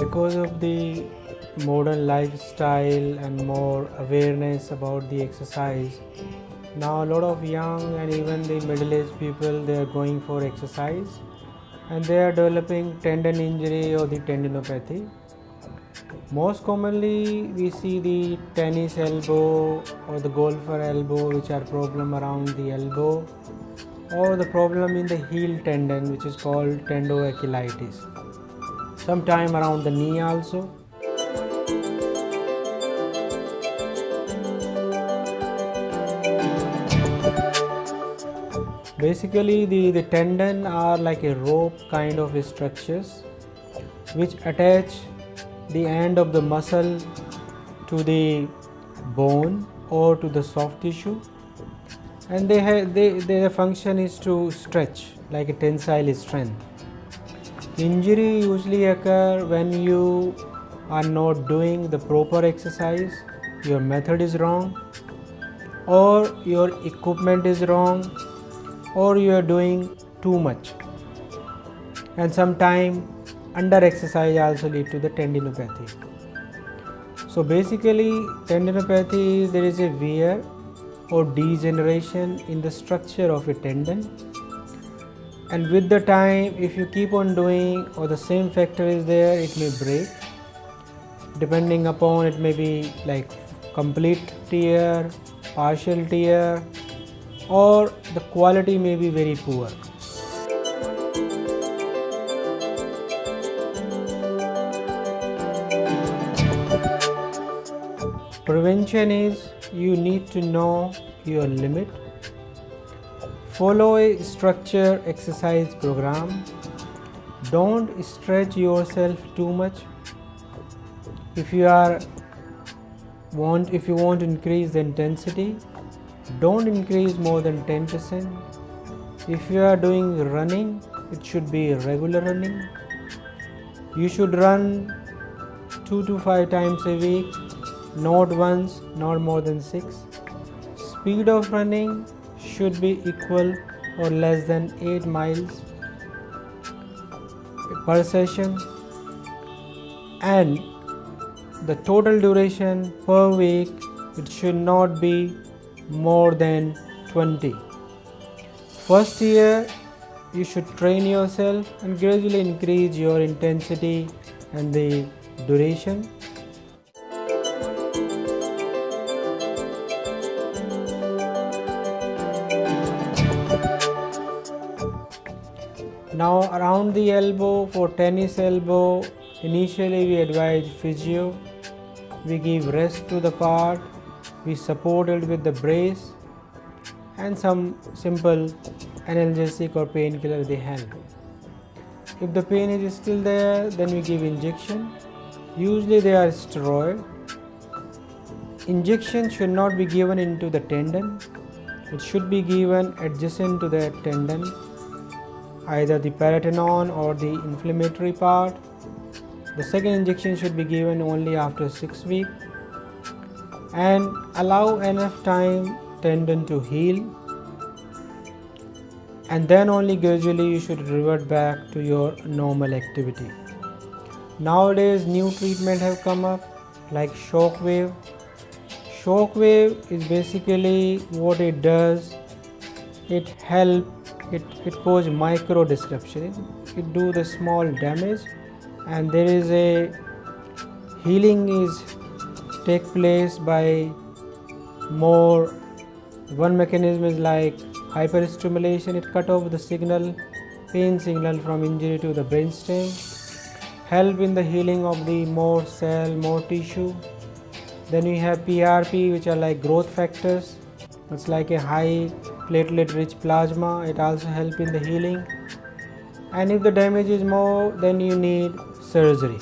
Because of the modern lifestyle and more awareness about the exercise, now a lot of young and even the middle-aged people, they are going for exercise and they are developing tendon injury or the tendinopathy. Most commonly we see the tennis elbow or the golfer elbow, which are problem around the elbow, or the problem in the heel tendon, which is called tendoachillitis. Sometime around the knee also. Basically the tendon are like a rope kind of structures which attach the end of the muscle to the bone or to the soft tissue, and their function is to stretch like a tensile strength. Injury usually occur when you are not doing the proper exercise, your method is wrong, or your equipment is wrong, or you are doing too much, and sometimes under exercise also lead to the tendinopathy. So basically tendinopathy, there is a wear or degeneration in the structure of a tendon, and with the time if you keep on doing or the same factor is there, it may break. Depending upon, it may be like complete tear, partial tear, or the quality may be very poor. Prevention is you need to know your limit. Follow a structured exercise program. Don't stretch yourself too much. If you want to increase the intensity, don't increase more than 10%. If you are doing running, it should be regular running. You should run 2 to 5 times a week, not once, not more than 6. Speed of running should be equal or less than 8 miles per session, and the total duration per week, it should not be more than 20. First year you should train yourself and gradually increase your intensity and the duration. Now around the elbow, for tennis elbow, initially we advise physio. We give rest to the part, we support it with the brace, and some simple analgesic or painkiller they help. If the pain is still there, then we give injection. Usually they are steroid. Injection should not be given into the tendon. It should be given adjacent to the tendon, either the peritoneum or the inflammatory part. The second injection should be given only after 6 weeks, and allow enough time tendon to heal, and then only gradually you should revert back to your normal activity. Nowadays new treatment have come up like shock wave. Shock wave is basically what it does, it cause micro disruption, it do the small damage, and there is a healing is take place by more. One mechanism is like hyperstimulation, it cut off the signal, pain signal from injury to the brainstem, help in the healing of the more cell, more tissue. Then we have PRP, which are like growth factors, it's like a high platelet rich plasma, it also help in the healing. And if the damage is more, then you need surgery.